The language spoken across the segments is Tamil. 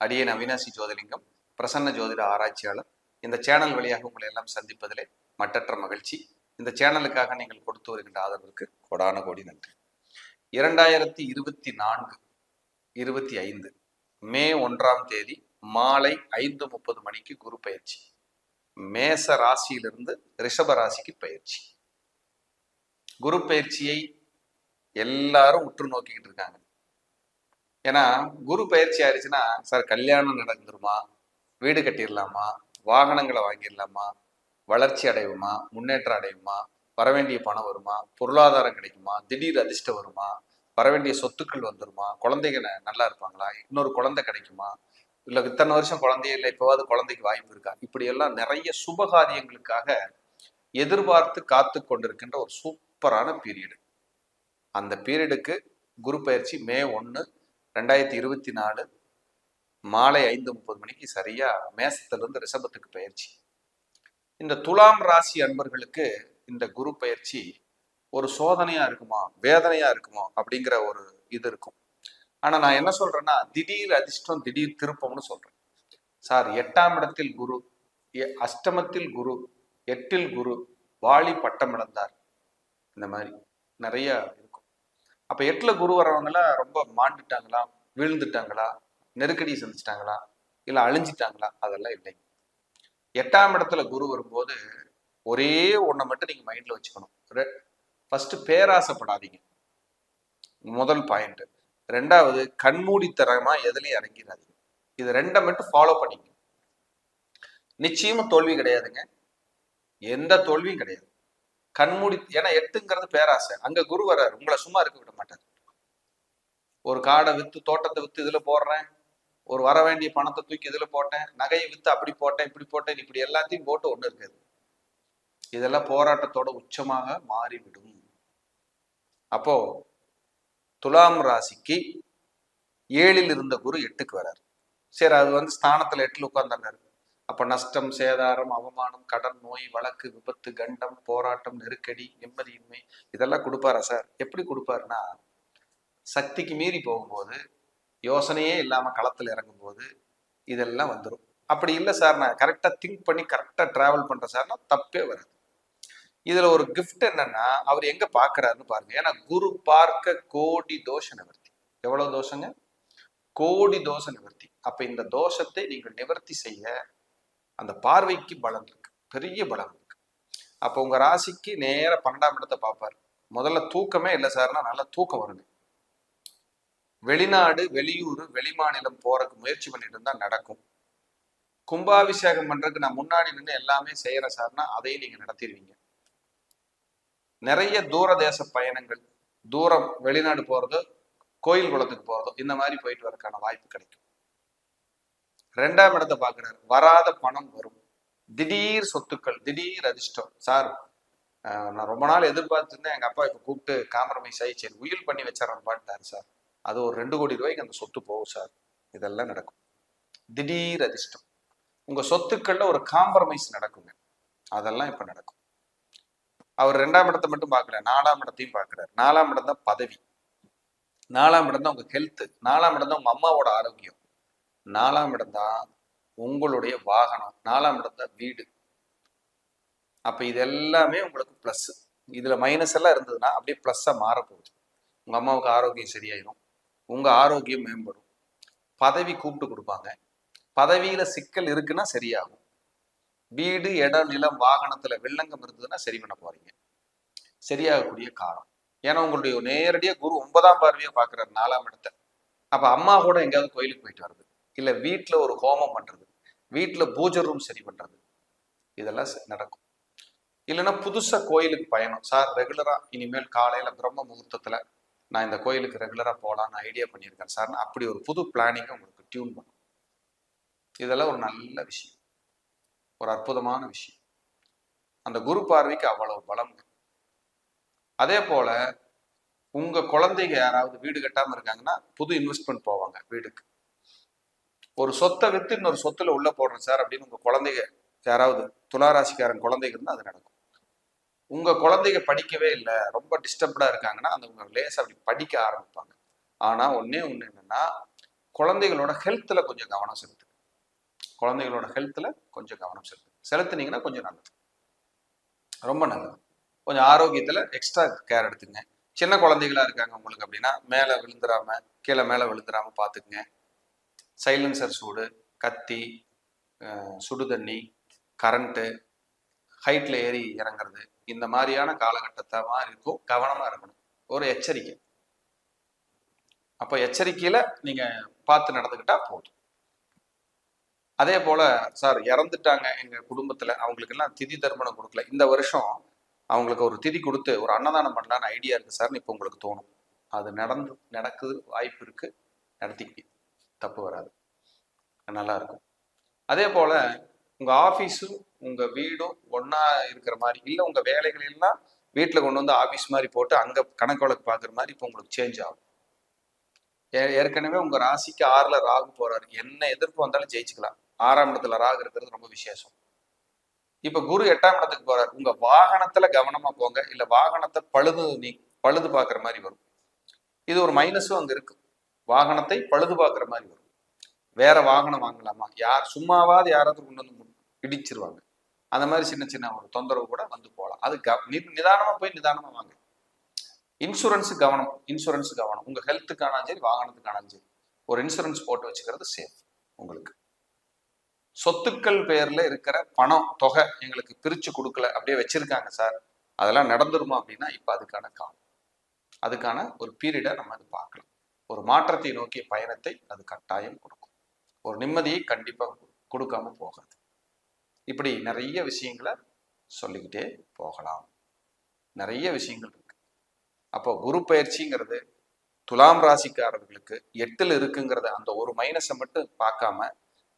அடியேன் அவினாசி ஜோதிலிங்கம், பிரசன்ன ஜோதிட ஆராய்ச்சியாளர். இந்த சேனல் வழியாக உங்களை எல்லாம் சந்திப்பதிலே மட்டற்ற மகிழ்ச்சி. இந்த சேனலுக்காக நீங்கள் கொடுத்து வருகின்ற ஆதரவிற்கு கோடான கோடி நன்றி. 2024 25 மே 1ஆம் தேதி மாலை 5:30 மணிக்கு குரு பயிற்சி. மேச ராசியிலிருந்து ரிஷப ராசிக்கு பயிற்சி. குரு பயிற்சியை எல்லாரும் உற்று நோக்கிக்கிட்டு இருக்காங்க. ஏன்னா குரு பயிற்சி ஆயிடுச்சுன்னா, சார் கல்யாணம் நடந்துருமா, வீடு கட்டிடலாமா, வாகனங்களை வாங்கிடலாமா, வளர்ச்சி அடையுமா, முன்னேற்றம் அடையுமா, வரவேண்டிய பணம் வருமா, பொருளாதாரம் கிடைக்குமா, திடீர் அதிர்ஷ்டம் வருமா, வரவேண்டிய சொத்துக்கள் வந்துருமா, குழந்தைங்க நல்லா இருப்பாங்களா, இன்னொரு குழந்தை கிடைக்குமா, இல்லை இத்தனை வருஷம் குழந்தையே இல்லை இப்போவாது குழந்தைக்கு வாய்ப்பு இருக்கா, இப்படியெல்லாம் நிறைய சுபகாரியங்களுக்காக எதிர்பார்த்து காத்து கொண்டிருக்கின்ற ஒரு சூப்பரான பீரியடு. அந்த பீரியடுக்கு குரு பயிற்சி மே 1, 2024 மாலை 5:30 மணிக்கு சரியா மேசத்திலிருந்து ரிஷபத்துக்கு பயிற்சி. இந்த துலாம் ராசி அன்பர்களுக்கு இந்த குரு பயிற்சி ஒரு சோதனையா இருக்குமா, வேதனையா இருக்குமா அப்படிங்கிற ஒரு இது இருக்கும். ஆனா நான் என்ன சொல்றேன்னா, திடீர் அதிர்ஷ்டம், திடீர் திருப்பம்னு சொல்றேன். சார் 8ஆம் இடத்தில் குரு, அஷ்டமத்தில் குரு, 8இல் குரு, வாலி பட்டம் இழந்தார், இந்த மாதிரி நிறைய இருக்கும். அப்ப 8ல குரு வர்றவங்களாம் ரொம்ப மாண்டுட்டாங்களா, வீழ்ந்துட்டாங்களா, நெருக்கடி சந்திச்சிட்டாங்களா, இல்ல அழிஞ்சிட்டாங்களா, அதெல்லாம் இல்லைங்க. 8ஆம் இடத்துல குரு வரும்போது ஒரே ஒன்றை மட்டும் நீங்க மைண்ட்ல வச்சுக்கணும். ஃபர்ஸ்ட் பேராசைப்படாதீங்க, முதல் பாயிண்ட். ரெண்டாவது, கண்மூடித்தனமா எதுலையும் இறங்கிறாதீங்க. இது ரெண்டை மட்டும் ஃபாலோ பண்ணிங்க. நிச்சயமா தோல்வி கிடையாதுங்க, எந்த தோல்வியும் கிடையாது. கண்மூடி, ஏன்னா 8ங்கிறது பேராசை. அங்க குரு வர்றாரு, உங்களை சும்மா இருக்க விட மாட்டார். ஒரு காடை வித்து, தோட்டத்தை வித்து இதுல போடுறேன், ஒரு வர வேண்டிய பணத்தை தூக்கி இதுல போட்டேன், நகையை வித்து அப்படி போட்டேன், இப்படி போட்டேன், இப்படி எல்லாத்தையும் போட்டு ஒண்ணு இருக்காது. இதெல்லாம் போராட்டத்தோட உச்சமாக மாறிவிடும். அப்போ துலாம் ராசிக்கு 7ல் இருந்த குரு 8க்கு வராரு. சரி, அது ஸ்தானத்துல 8ல் உட்கார்ந்தாரு. அப்ப நஷ்டம், சேதாரம், அவமானம், கடன், நோய், வழக்கு, விபத்து, கண்டம், போராட்டம், நெருக்கடி, நிம்மதியின்மை இதெல்லாம் கொடுப்பாரா சார்? எப்படி கொடுப்பாருன்னா, சக்திக்கு மீறி போகும்போது, யோசனையே இல்லாம களத்துல இறங்கும் போது இதெல்லாம் வந்துடும். அப்படி இல்லை சார், நான் கரெக்டா திங்க் பண்ணி கரெக்டா டிராவல் பண்றேன் சார்னா தப்பே வராது. இதுல ஒரு கிஃப்ட் என்னன்னா, அவர் எங்க பாக்குறாருன்னு பாருங்க. ஏன்னா குரு பார்க்க கோடி தோஷ நிவர்த்தி. எவ்வளவு தோஷங்க? கோடி தோஷ நிவர்த்தி. அப்ப இந்த தோஷத்தை நீங்கள் நிவர்த்தி செய்ய அந்த பார்வைக்கு பலம் இருக்கு, பெரிய பலம் இருக்கு. அப்ப உங்க ராசிக்கு நேர 12ஆம் இடத்தை பார்ப்பாரு. முதல்ல தூக்கமே இல்லை சார்னா நல்லா தூக்கம் வருங்க. வெளிநாடு, வெளியூர், வெளிமாநிலம் போறதுக்கு முயற்சி பண்ணிட்டு இருந்தா நடக்கும். கும்பாபிஷேகம் பண்றதுக்கு நான் முன்னாடி நின்று எல்லாமே செய்யறேன் சார்னா அதையும் நீங்க நடத்திடுவீங்க. நிறைய தூர தேச பயணங்கள், தூரம் வெளிநாடு போறதோ, கோயில் குளத்துக்கு போறதோ, இந்த மாதிரி போயிட்டு வரதுக்கான வாய்ப்பு கிடைக்கும். 2ஆம் இடத்தை பாக்குறாரு, வராத பணம் வரும், திடீர் சொத்துக்கள், திடீர் அதிர்ஷ்டம். சார் நான் ரொம்ப நாள் எதிர்பார்த்துருந்தேன், எங்க அப்பா இப்ப கூப்பிட்டு காம்ப்ரமைஸ் ஆகி சரி உயில் பண்ணி வச்சிடறேன் பாட்டாரு சார், அது ஒரு 2 கோடி ரூபாய்க்கு அந்த சொத்து போகும் சார். இதெல்லாம் நடக்கும். திடீர் அதிர்ஷ்டம். உங்க சொத்துக்கள்ல ஒரு காம்ப்ரமைஸ் நடக்குங்க, அதெல்லாம் இப்ப நடக்கும். அவர் 2ஆம் இடத்தை மட்டும் பார்க்கல, 4ஆம் இடத்தையும் பார்க்கிறார். 4ஆம் இடம் தான் பதவி, 4ஆம் இடம் தான் உங்க ஹெல்த், 4ஆம் இடம் தான் உங்க அம்மாவோட ஆரோக்கியம், 4ஆம் இடம் தான் உங்களுடைய வாகனம், 4ஆம் இடம் தான் வீடு. அப்ப இது எல்லாமே உங்களுக்கு பிளஸ். இதுல மைனஸ் எல்லாம் இருந்ததுன்னா அப்படியே பிளஸ்ஸா மாறப்போகுது. உங்க அம்மாவுக்கு ஆரோக்கியம் சரியாயிரும், உங்க ஆரோக்கியம் மேம்படும். பதவி கூப்பிட்டு கொடுப்பாங்க, பதவியில சிக்கல் இருக்குன்னா சரியாகும். வீடு, இடம், நிலம், வாகனத்துல வெள்ளங்கம் இருந்ததுன்னா சரி பண்ண போறீங்க, சரியாகக்கூடிய காலம். ஏன்னா உங்களுடைய நேரடியா குரு 9ஆம் பார்வையா பாக்குறாரு 4ஆம் இடத்தை. அப்ப அம்மா கூட எங்கேயாவது கோயிலுக்கு போயிட்டு வர்றது, இல்ல வீட்டுல ஒரு ஹோமம் பண்றது, வீட்டுல பூஜை ரூம் சரி பண்றது, இதெல்லாம் நடக்கும். இல்லைன்னா புதுசா கோயிலுக்கு பயணம். சார் ரெகுலரா இனிமேல் காலையில பிரம்ம முகூர்த்தத்துல நான் இந்த கோயிலுக்கு ரெகுலரா போலான்னு ஐடியா பண்ணியிருக்கேன் சார், அப்படி ஒரு புது பிளானிங்கை உங்களுக்கு டியூன் பண்ணும். இதெல்லாம் ஒரு நல்ல விஷயம், ஒரு அற்புதமான விஷயம். அந்த குரு பார்வைக்கு அவ்வளவு பலம். அதே போல உங்க குழந்தைங்க யாராவது வீடு கட்டாம இருக்காங்கன்னா புது இன்வெஸ்ட்மெண்ட் போவாங்க வீடுக்கு. ஒரு சொத்தை வித்து இன்னொரு சொத்துல உள்ள போடுறேன் சார் அப்படின்னு உங்க குழந்தைங்க யாராவது துளாராசிக்காரன் குழந்தைங்க இருந்தா அது நடக்கும். உங்க குழந்தைங்க படிக்கவே இல்லை, ரொம்ப டிஸ்டர்ப்டா இருக்காங்கன்னா அந்த உங்க லேசா அப்படி படிக்க ஆரம்பிப்பாங்க. ஆனா ஒண்ணே ஒண்ணு என்னன்னா, குழந்தைகளோட ஹெல்த்ல கொஞ்சம் கவனம் செலுத்து. குழந்தைகளோட ஹெல்த்ல கொஞ்சம் கவனம் செலுத்துனீங்கன்னா கொஞ்சம் நல்லது, ரொம்ப நல்லது. கொஞ்சம் ஆரோக்கியத்துல எக்ஸ்ட்ரா கேர் எடுத்துங்க. சின்ன குழந்தைகளா இருக்காங்க உங்களுக்கு அப்படின்னா மேலே விழுந்துடாம கீழே மேலே விழுந்துடாம பார்த்துக்குங்க. சைலன்சர் சூடு, கத்தி, சுடு தண்ணி, கரண்ட்டு, ஹைட்ல ஏறி இறங்குறது, இந்த மாதிரியான காலகட்டத்தை இருக்கும். கவனமா இருக்கணும், ஒரு எச்சரிக்கை. அப்போ எச்சரிக்கையில நீங்க பார்த்து நடந்துக்கிட்டா போதும். அதே போல சார் இறந்துட்டாங்க எங்க குடும்பத்துல, அவங்களுக்கு எல்லாம் திதி தர்ப்பணம் கொடுக்கல, இந்த வருஷம் அவங்களுக்கு ஒரு திதி கொடுத்து ஒரு அன்னதானம் பண்ணலான்னு ஐடியா இருக்கு சார்னு இப்போ உங்களுக்கு தோணும். அது நடக்குது, வாய்ப்பு இருக்கு, நடத்திக்கு, தப்பு வராது, நல்லா இருக்கும். அதே போல உங்க ஆஃபீஸும் உங்க வீடும் ஒன்னா இருக்கிற மாதிரி இல்லை, உங்க வேலைகள் எல்லாம் வீட்டில் கொண்டு வந்து ஆஃபீஸ் மாதிரி போட்டு அங்க கணக்கு வழக்கு பார்க்குற மாதிரி இப்போ உங்களுக்கு சேஞ்ச் ஆகும். ஏற்கனவே உங்க ராசிக்கு 6ல் ராகு போறாரு, என்ன எதிர்ப்பு வந்தாலும் ஜெயிச்சுக்கலாம். 6ஆம் இடத்துல ராகு இருக்கிறது ரொம்ப விசேஷம். இப்ப குரு 8ஆம் இடத்துக்கு போறாரு, உங்க வாகனத்துல கவனமா போங்க, இல்ல வாகனத்தை பழுது பார்க்குற மாதிரி வரும். இது ஒரு மைனஸும் அங்க இருக்கு, வாகனத்தை பழுது பார்க்குற மாதிரி வரும். வேற வாகனம் வாங்கலாமா, சும்மாவாது யாராவது கொண்டு வந்து இடிச்சிருவாங்க, அந்த மாதிரி சின்ன சின்ன ஒரு தொந்தரவு கூட வந்து போகலாம். அது நிதானமா போய் நிதானமா வாங்க. இன்சூரன்ஸ் கவனம், உங்க ஹெல்த்துக்கானாலும் சரி வாகனத்துக்கானாலும் சரி ஒரு இன்சூரன்ஸ் போட்டு வச்சுக்கிறது சேஃப். உங்களுக்கு சொத்துக்கள் பேர்ல இருக்கிற பணம் தொகை எங்களுக்கு பிரிச்சு கொடுக்கல, அப்படியே வச்சிருக்காங்க சார், அதெல்லாம் நடந்துருமா அப்படின்னா இப்ப அதுக்கான காலம், அதுக்கான ஒரு பீரியடை நம்ம அது பார்க்கலாம். ஒரு மாற்றத்தை நோக்கிய பயணத்தை அது கட்டாயம் கொடுக்கும், ஒரு நிம்மதியை கண்டிப்பா கொடுக்காம போகாது. இப்படி நிறைய விஷயங்களை சொல்லிக்கிட்டே போகலாம், நிறைய விஷயங்கள் இருக்கு. அப்போ குரு பயிற்சிங்கிறது துலாம் ராசிக்காரர்களுக்கு 8ல் இருக்குங்கிறத அந்த ஒரு மைனஸை மட்டும் பார்க்காம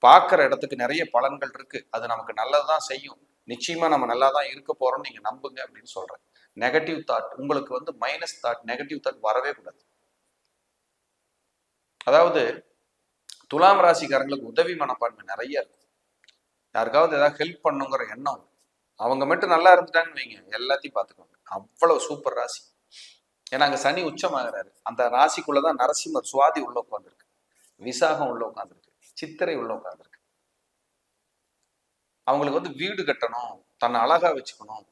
பார்க்குற இடத்துக்கு நிறைய பலன்கள் இருக்கு, அது நமக்கு நல்லதுதான் செய்யும், நிச்சயமா நம்ம நல்லா தான் இருக்க போறோம்னு நீங்க நம்புங்க அப்படின்னு சொல்றேன். நெகட்டிவ் தாட் உங்களுக்கு மைனஸ் தாட், நெகட்டிவ் தாட் வரவே கூடாது. அதாவது துலாம் ராசிக்காரங்களுக்கு உதவி மனப்பான்மை நிறைய இருக்கும், யாருக்காவது ஏதாவது ஹெல்ப் பண்ணுங்கிற எண்ணம், அவங்க மட்டும் நல்லா இருந்துட்டாங்கன்னு வைங்க எல்லாத்தையும் பார்த்துக்குவாங்க, அவ்வளவு சூப்பர் ராசி. ஏன்னா அங்க சனி உச்சமாகிறாரு, அந்த ராசிக்குள்ளதான் நரசிம்மர் சுவாதி உள்ள உட்காந்துருக்கு, விசாகம் உள்ள உட்காந்துருக்கு, சித்திரை உள்ள உட்காந்துருக்கு. அவங்களுக்கு வீடு கட்டணும், தன்னை அழகா வச்சுக்கணும்,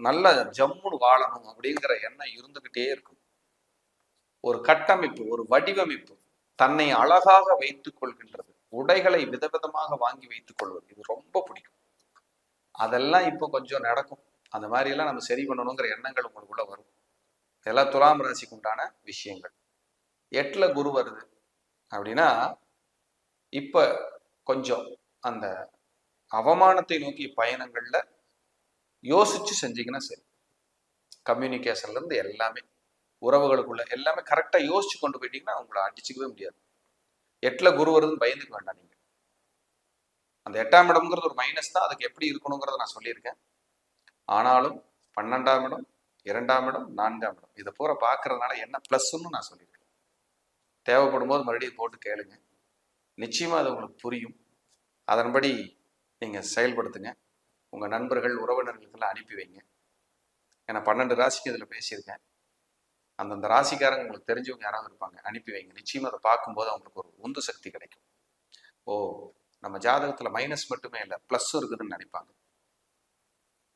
நல்ல ஜம்முன்னு வாழணும் அப்படிங்கிற எண்ணம் இருந்துகிட்டே இருக்கும். ஒரு கட்டமைப்பு, ஒரு வடிவமைப்பு, தன்னை அழகாக வைத்துக் கொள்கின்றது, உடைகளை விதவிதமாக வாங்கி வைத்துக் கொள்வது, இது ரொம்ப பிடிக்கும். அதெல்லாம் இப்போ கொஞ்சம் நடக்கும், அந்த மாதிரி எல்லாம் நம்ம சரி பண்ணணுங்கிற எண்ணங்கள் உங்களுக்குள்ள வரும். இதெல்லாம் துலாம் ராசிக்கு உண்டான விஷயங்கள். 8ல குரு வருது அப்படின்னா இப்ப கொஞ்சம் அந்த அவமானத்தை நோக்கிய பயணங்கள்ல யோசிச்சு செஞ்சீங்கன்னா சரி. கம்யூனிகேஷன்ல இருந்து எல்லாமே, உறவுகளுக்குள்ள எல்லாமே கரெக்டா யோசிச்சு கொண்டு போயிட்டீங்கன்னா உங்களை அடிச்சுக்கவே முடியாது. 8ல குரு வருதுன்னு பயந்துக்க வேண்டாம் நீங்க. அந்த 8ஆம் இடம்ங்கிறது ஒரு மைனஸ் தான், அதுக்கு எப்படி இருக்கணுங்கிறத நான் சொல்லியிருக்கேன். ஆனாலும் 12ஆம் இடம், 2ஆம் இடம், 4ஆம் இடம் இதை பூரா பார்க்கறதுனால என்ன பிளஸ்ன்னு நான் சொல்லியிருக்கேன். தேவைப்படும் போது மறுபடியும் போட்டு கேளுங்க, நிச்சயமா அது உங்களுக்கு புரியும். அதன்படி நீங்க செயல்படுத்துங்க. உங்க நண்பர்கள் உறவினர்களுக்கெல்லாம் அனுப்பி வைங்க. ஏன்னா 12 ராசிக்கு இதுல பேசியிருக்கேன், அந்தந்த ராசிக்காரங்க உங்களுக்கு தெரிஞ்சவங்க யாராவது இருப்பாங்க, அனுப்பி வைங்க. நிச்சயமா அதை பார்க்கும்போது அவங்களுக்கு ஒரு உந்து சக்தி கிடைக்கும். ஓ, நம்ம ஜாதகத்துல மைனஸ் மட்டுமே இல்லை பிளஸ் இருக்குதுன்னு நினைப்பாங்க.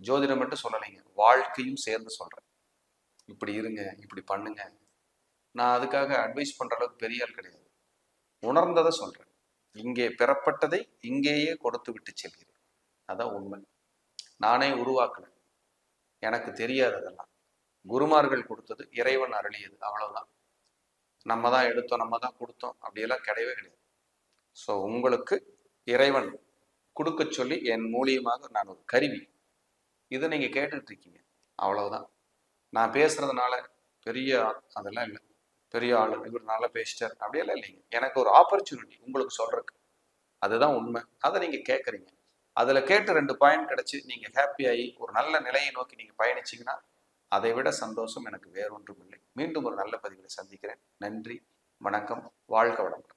ஜோதிடம் மட்டும் சொல்லலைங்க, வாழ்க்கையும் சேர்ந்து சொல்றேன். இப்படி இருங்க, இப்படி பண்ணுங்க. நான் அதுக்காக அட்வைஸ் பண்ற அளவுக்கு பெரிய ஆள் கிடையாது, உணர்ந்ததை சொல்றேன். இங்கே பெறப்பட்டதை இங்கேயே கொடுத்து விட்டு செல்கிறேன், அதான் உண்மை. நானே உருவாக்கல, எனக்கு தெரியாது, அதெல்லாம் குருமார்கள் கொடுத்தது, இறைவன் அருளியது, அவ்வளவுதான். நம்ம தான் எடுத்தோம், நம்ம தான் கொடுத்தோம், அப்படியெல்லாம் கிடையவே கிடையாது. ஸோ உங்களுக்கு இறைவன் கொடுக்க சொல்லி என் மூலியமாக நான் ஒரு கருவி, இதை நீங்க கேட்டுட்டு இருக்கீங்க, அவ்வளவுதான். நான் பேசுறதுனால பெரிய அதெல்லாம் இல்லை, பெரிய ஆளு இவர் நல்லா பேசிட்டார் அப்படியெல்லாம் இல்லைங்க. எனக்கு ஒரு ஆப்பர்ச்சுனிட்டி உங்களுக்கு சொல்றதுக்கு, அதுதான் உண்மை. அதை நீங்க கேட்குறீங்க, அதுல கேட்டு 2 பாயிண்ட் கிடைச்சு நீங்க ஹாப்பியாகி ஒரு நல்ல நிலையை நோக்கி நீங்க பயணிச்சீங்கன்னா அதை விட சந்தோஷம் எனக்கு வேறொன்றும் இல்லை. மீண்டும் ஒரு நல்ல பதிவில் சந்திக்கிறேன். நன்றி, வணக்கம், வாழ்க வளமுடன்.